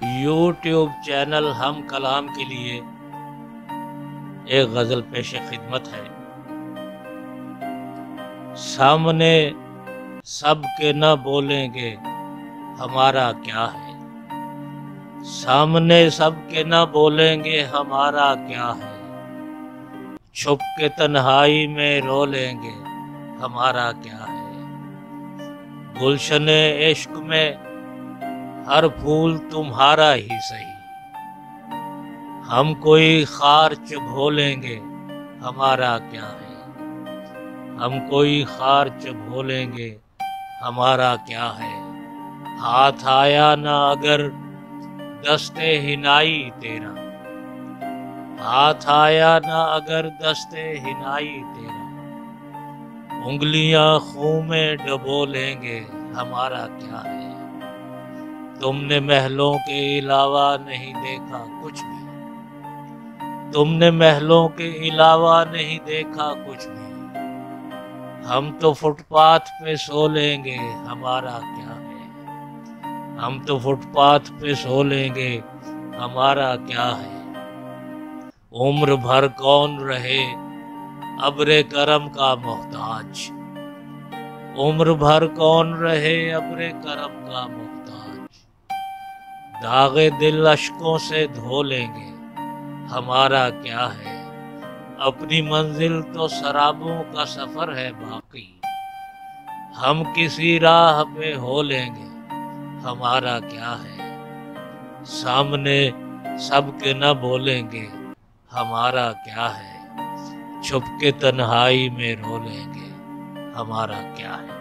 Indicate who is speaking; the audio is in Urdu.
Speaker 1: یوٹیوب چینل ہم کلام کے لیے ایک غزل پیش خدمت ہے۔ سامنے سب کے نہ بولیں گے ہمارا کیا ہے، سامنے سب کے نہ بولیں گے ہمارا کیا ہے، چھپ کے تنہائی میں رو لیں گے ہمارا کیا ہے۔ گلشن عشق میں ہر پھول تمہارا ہی سہی، ہم کوئی خار چبھو لیں گے ہمارا کیا ہے، ہم کوئی خار چبھو لیں گے ہمارا کیا ہے۔ ہاتھ آیا نہ اگر دستے ہنائی تیرا، ہاتھ آیا نہ اگر دستے ہنائی تیرا، انگلیاں خون میں ڈبو لیں گے ہمارا کیا ہے۔ تم نے محلوں کے علاوہ نہیں دیکھا کچھ بھی، تم نے محلوں کے علاوہ نہیں دیکھا کچھ بھی، ہم تو فٹ پاتھ پہ سو لیں گے ہمارا کیا ہے، ہم تو فٹ پاتھ پہ سو لیں گے ہمارا کیا ہے۔ عمر بھر کون رہے ابر کرم کا محتاج، عمر بھر کون رہے ابر کرم کا محتاج، داغ دل اشکوں سے دھو لیں گے ہمارا کیا ہے۔ اپنی منزل تو سرابوں کا سفر ہے باقی، ہم کسی راہ پہ ہو لیں گے ہمارا کیا ہے۔ سامنے سب کے نہ بولیں گے ہمارا کیا ہے، چھپ کے تنہائی میں رو لیں گے ہمارا کیا ہے۔